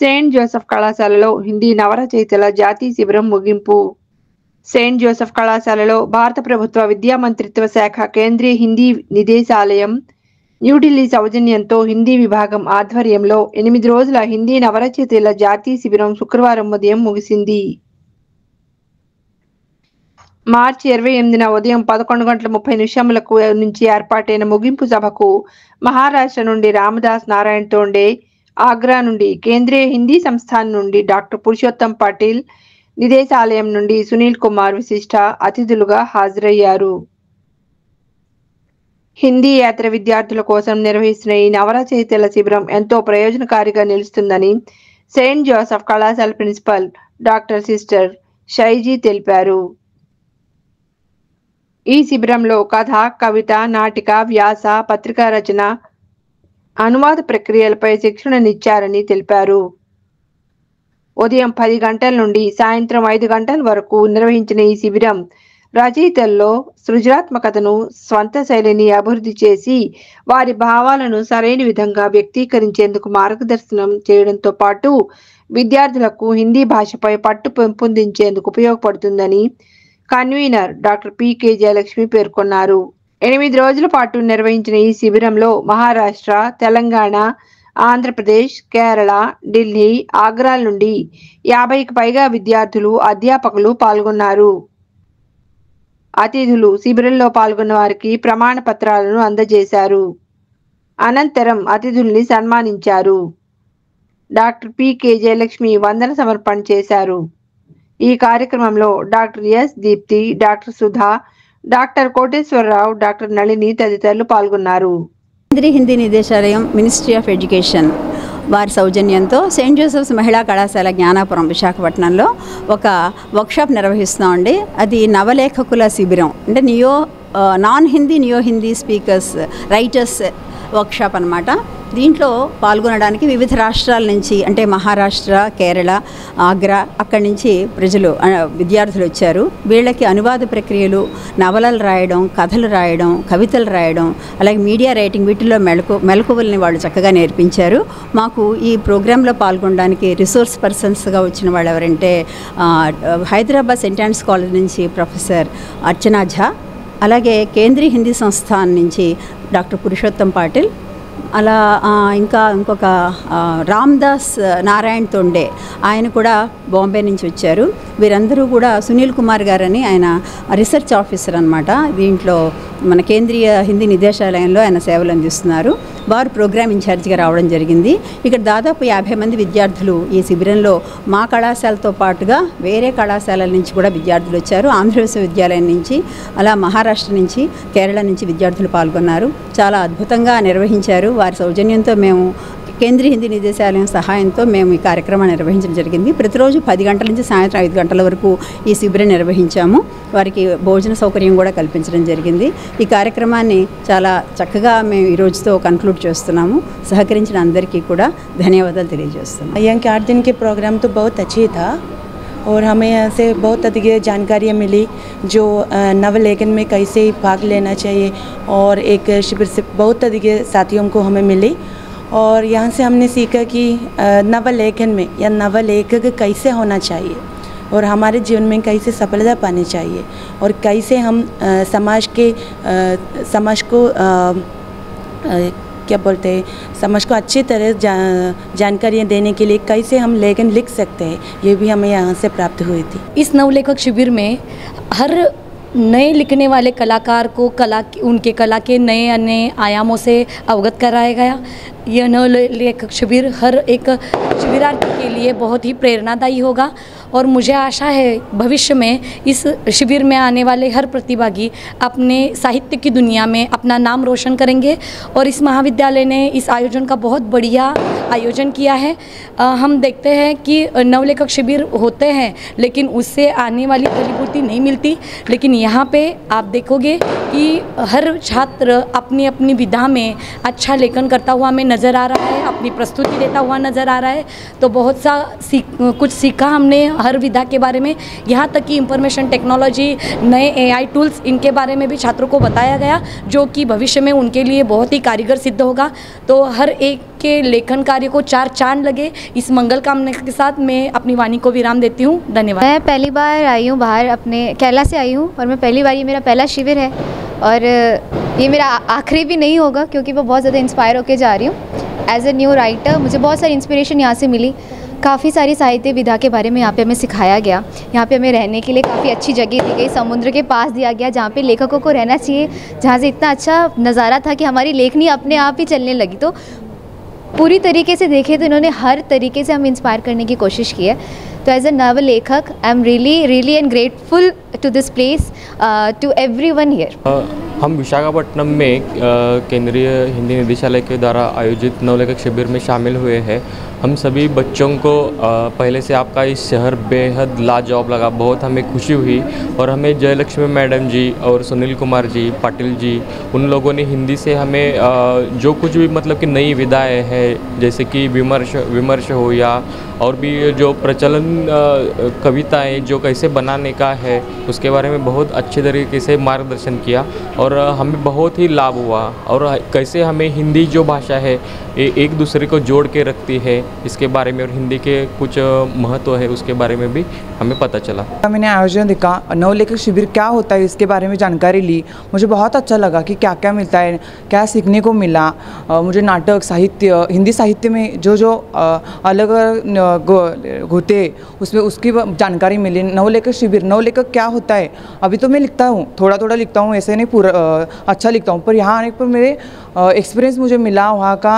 Saint Joseph కళాశాలలో హిందీ నవరచయితల జాతీయ శిబిరం ముగింపు. సెయింట్ జోసెఫ్ కళాశాలలో భారత ప్రభుత్వ విద్యా మంత్రిత్వ శాఖ కేంద్రీయ హిందీ నిదేశాలయం న్యూఢిల్లీ సౌజన్యంతో హిందీ విభాగం ఆధ్వర్యంలో 8 రోజుల హిందీ నవరచయితల జాతీయ శిబిరం శుక్రవారం ఉదయం ముగిసింది. మార్చి 28న ఉదయం 11:30 నుంచి ఏర్పాటైన ముగింపు సభకు మహారాష్ట్ర నుండి రామదాస్ నారాయణ్ తోండే, ఆగ్రా నుండి కేంద్రీయ హిందీ సంస్థాన్ నుండి డాక్టర్ పురుషోత్తం పాటిల్, నిదేశాలయం నుండి సునీల్ కుమార్ విశిష్ట అతిథులుగా హాజరయ్యారు. హిందీ యాత్ర విద్యార్థుల కోసం నిర్వహిస్తున్న ఈ నవరచయితల శిబిరం ఎంతో ప్రయోజనకారిగా నిలుస్తుందని సెయింట్ జోసెఫ్ కళాశాల ప్రిన్సిపల్ డాక్టర్ సిస్టర్ షైజీ తెలిపారు. ఈ శిబిరంలో కథ, కవిత, నాటిక, వ్యాస, పత్రికా రచన, అనువాద ప్రక్రియలపై శిక్షణనిచ్చారని తెలిపారు. ఉదయం 10 గంటల నుండి సాయంత్రం 5 గంటల వరకు నిర్వహించిన ఈ శిబిరం రచయితల్లో సృజనాత్మకతను, స్వంత శైలిని అభివృద్ధి చేసి వారి భావాలను సరైన విధంగా వ్యక్తీకరించేందుకు మార్గదర్శనం చేయడంతో పాటు విద్యార్థులకు హిందీ భాషపై పట్టు పెంపొందించేందుకు ఉపయోగపడుతుందని కన్వీనర్ డాక్టర్ పి.కె. జయలక్ష్మి పేర్కొన్నారు. 8 రోజుల పాటు నిర్వహించిన ఈ శిబిరంలో మహారాష్ట్ర, తెలంగాణ, ఆంధ్రప్రదేశ్, కేరళ, ఢిల్లీ, ఆగ్రాల నుండి 50కి పైగా విద్యార్థులు, అధ్యాపకులు పాల్గొన్నారు. అతిథులు శిబిరంలో పాల్గొన్న వారికి ప్రమాణ పత్రాలను అందజేశారు. అనంతరం అతిథుల్ని సన్మానించారు. డాక్టర్ పి.కె. జయలక్ష్మి వందన సమర్పణ చేశారు. ఈ కార్యక్రమంలో doctor S. Deepti, doctor Sudha, doctor Koteswararao, doctor Nalini తదితరులు పాల్గొన్నారు. కేంద్రీయ హిందీ నిదేశాలయం, మినిస్ట్రీ ఆఫ్ ఎడ్యుకేషన్ వారి సౌజన్యంతో సెయింట్ జోసెఫ్స్ మహిళా కళాశాల జ్ఞానాపురం విశాఖపట్నంలో ఒక వర్క్షాప్ నిర్వహిస్తామండి. అది నవలేఖకుల శిబిరం, అంటే non Hindi neo Hindi speakers writers workshop అన్నమాట. దీంట్లో పాల్గొనడానికి వివిధ రాష్ట్రాల నుంచి, అంటే మహారాష్ట్ర, కేరళ, ఆగ్రా, అక్కడి నుంచి విద్యార్థులు వచ్చారు. వీళ్ళకి అనువాద ప్రక్రియలు, నవలలు రాయడం, కథలు రాయడం, కవితలు రాయడం, అలాగే మీడియా రైటింగ్, వీటిల్లో మెలకువల్ని వాళ్ళు చక్కగా నేర్పించారు. మాకు ఈ ప్రోగ్రాంలో పాల్గొనడానికి రిసోర్స్ పర్సన్స్గా వచ్చిన వాళ్ళు ఎవరంటే హైదరాబాద్ సెయింట్ ఆండ్స్ కాలేజ్ నుంచి ప్రొఫెసర్ అర్చనా ఝా, అలాగే కేంద్రీయ హిందీ సంస్థాన్ నుంచి డాక్టర్ పురుషోత్తం పాటిల్, అలా ఇంకొక రామదాస్ నారాయణ్ తోండే, ఆయన కూడా బాంబే నుంచి వచ్చారు. వీరందరూ కూడా సునీల్ కుమార్ గారని ఆయన రీసెర్చ్ ఆఫీసర్ అనమాట. దీంట్లో మన కేంద్రీయ హిందీ నిదేశాలయంలో ఆయన సేవలు అందిస్తున్నారు. వారు ప్రోగ్రామ్ ఇన్ఛార్జిగా రావడం జరిగింది. ఇక్కడ దాదాపు 50 మంది విద్యార్థులు ఈ శిబిరంలో మా కళాశాలతో పాటుగా వేరే కళాశాలల నుంచి కూడా విద్యార్థులు వచ్చారు. ఆంధ్ర విశ్వవిద్యాలయం నుంచి, అలా మహారాష్ట్ర నుంచి, కేరళ నుంచి విద్యార్థులు పాల్గొన్నారు. చాలా అద్భుతంగా నిర్వహించారు. వారి సౌజన్యంతో మేము కేంద్రీయ హిందీ నిదేశాలయం సహాయంతో మేము ఈ కార్యక్రమాన్ని నిర్వహించడం జరిగింది. ప్రతిరోజు 10 గంటల నుంచి సాయంత్రం 5 గంటల వరకు ఈ శిబిరం నిర్వహించాము. వారికి భోజన సౌకర్యం కూడా కల్పించడం జరిగింది. ఈ కార్యక్రమాన్ని చాలా చక్కగా మేము ఈ రోజుతో కంక్లూడ్ చేస్తున్నాము. సహకరించిన అందరికీ కూడా ధన్యవాదాలు తెలియజేస్తున్నాం. यहाँ के 8 दिन के प्रोग्राम तो बहुत अच्छे था और हमें यहाँ से बहुत अधिक जानकारियाँ मिली जो नवलेखन में कैसे भाग लेना चाहिए, और एक शिविर से बहुत अधिक साथियों को हमें मिली। और यहाँ से हमने सीखा कि नवलेखन में या नवलेखक कैसे होना चाहिए और हमारे जीवन में कैसे सफलता पानी चाहिए, और कैसे हम समाज को क्या बोलते हैं, समाज को अच्छी तरह जानकारियाँ देने के लिए कैसे हम लेखन लिख सकते हैं, ये भी हमें यहाँ से प्राप्त हुई थी। इस नवलेखक शिविर में हर नए लिखने वाले कलाकार को उनके कला के नए आयामों से अवगत कराया गया। यह नवलेखक शिविर हर एक शिविरार्थी के लिए बहुत ही प्रेरणादायी होगा, और मुझे आशा है भविष्य में इस शिविर में आने वाले हर प्रतिभागी अपने साहित्य की दुनिया में अपना नाम रोशन करेंगे। और इस महाविद्यालय ने इस आयोजन का बहुत बढ़िया आयोजन किया है। हम देखते हैं कि नवलेखक शिविर होते हैं लेकिन उससे आने वाली फलीभूति नहीं मिलती, लेकिन यहाँ पे आप देखोगे कि हर छात्र अपनी अपनी विधा में अच्छा लेखन करता हुआ हमें नज़र आ रहा है, अपनी प्रस्तुति देता हुआ नज़र आ रहा है। तो बहुत सा कुछ सीखा हमने हर विधा के बारे में, यहाँ तक कि इंफॉर्मेशन टेक्नोलॉजी, नए AI टूल्स, इनके बारे में भी छात्रों को बताया गया, जो कि भविष्य में उनके लिए बहुत ही कारीगर सिद्ध होगा। तो हर एक के लेखन कार्य को 4 चांद लगे। इस मंगल कामना के साथ मैं अपनी वाणी को विराम देती हूँ। धन्यवाद। मैं पहली बार आई हूँ बाहर, अपने केरला से आई हूँ और मैं पहली बार, ये मेरा पहला शिविर है और ये मेरा आखिरी भी नहीं होगा क्योंकि मैं बहुत ज़्यादा इंस्पायर होकर जा रही हूँ। एज ए न्यू राइटर मुझे बहुत सारी इंस्पिरेशन यहाँ से मिली। काफ़ी सारी साहित्य विधा के बारे में यहाँ पे हमें सिखाया गया। यहाँ पे हमें रहने के लिए काफ़ी अच्छी जगह दी गई, समुद्र के पास दिया गया जहाँ पे लेखकों को रहना चाहिए, जहाँ से इतना अच्छा नज़ारा था कि हमारी लेखनी अपने आप ही चलने लगी। तो पूरी तरीके से देखे तो इन्होंने हर तरीके से हम इंस्पायर करने की कोशिश की है। तो एज ए नव लेखक I am really and grateful to this place, to everyone here. हम विशाखापट्टनम में केंद्रीय हिंदी निदेशालय के द्वारा आयोजित नवलेखक शिविर में शामिल हुए हैं। हम सभी बच्चों को पहले से आपका इस शहर बेहद लाजवाब लगा, बहुत हमें खुशी हुई और हमें जयलक्ष्मी मैडम जी और सुनील कुमार जी, पाटिल जी, उन लोगों ने हिंदी से हमें जो कुछ भी मतलब कि नई विधाएँ हैं जैसे कि विमर्श हो या और भी जो प्रचलन कविताएं जो कैसे बनाने का है उसके बारे में बहुत अच्छे तरीके से मार्गदर्शन किया और हमें बहुत ही लाभ हुआ और कैसे हमें हिंदी जो भाषा है एक दूसरे को जोड़ के रखती है इसके बारे में और हिंदी के कुछ महत्व है उसके बारे में भी हमें पता चला। मैंने आयोजन देखा, नवलेखक शिविर क्या होता है इसके बारे में जानकारी ली। मुझे बहुत अच्छा लगा कि क्या क्या मिलता है, क्या सीखने को मिला। मुझे नाटक, साहित्य, हिंदी साहित्य में जो अलग होते उसमें उसकी जानकारी मिली। नवलेखक शिविर, नवलेखक क्या होता है, अभी तो मैं लिखता हूँ, थोड़ा थोड़ा लिखता हूँ, ऐसे नहीं पूरा अच्छा लिखता हूँ, पर यहाँ आने पर मेरे एक्सपीरियंस मुझे मिला, वहाँ का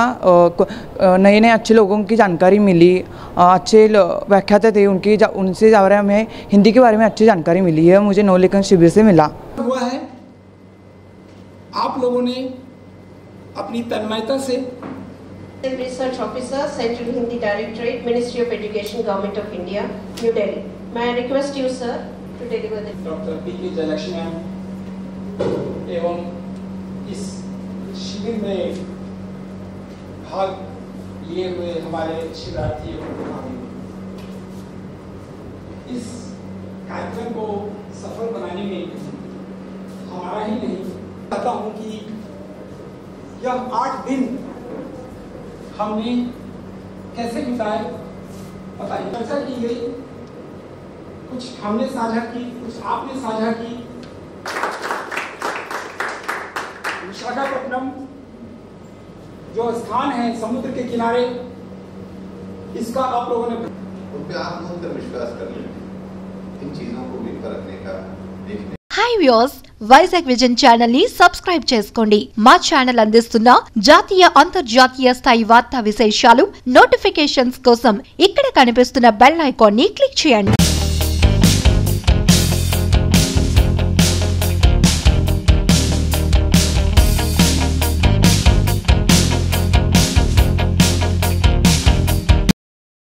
नए नए अच्छे लोगों की जानकारी मिली, अच्छे व्याख्याता थे उनसे हमें हिंदी के बारे में अच्छी जानकारी मिली है, मुझे नवलेखन शिविर से मिला। हुआ है आप लोगों ने अपनी तन्मयता से Research Officer, Central Hindi Directorate, Ministry of Education, Government of India, New Delhi. May I request you, sir, to deliver the doctor PK. Jayalakshmi ma'am एवं इस शिविर में भाग लिए हुए हमारे शिविरार्थियों को इस कार्यक्रम को सफल बनाने में हमारा ही नहीं, कहता हूँ कि यह 8 दिन हमने कैसे बिताए पता नहीं, चर्चा की गई, कुछ हमने साझा की, कुछ आपने साझा की। विशाखापट्टनम जो स्थान है समुद्र के किनारे, इसका आप लोगों ने उन पे आप लोगों का विश्वास कर लें, इन चीजों को भी परखने का देखने। Hi viewers, Vizag vision channel ని సబ్స్క్రైబ్ చేసుకోండి. మా ఛానల్ అందిస్తున్న జాతీయ అంతర్జాతీయ స్థాయి వార్తా విశేషాలు నోటిఫికేషన్స్ కోసం ఇక్కడ కనిపిస్తున్న బెల్ ఐకాన్ ని క్లిక్ చేయండి.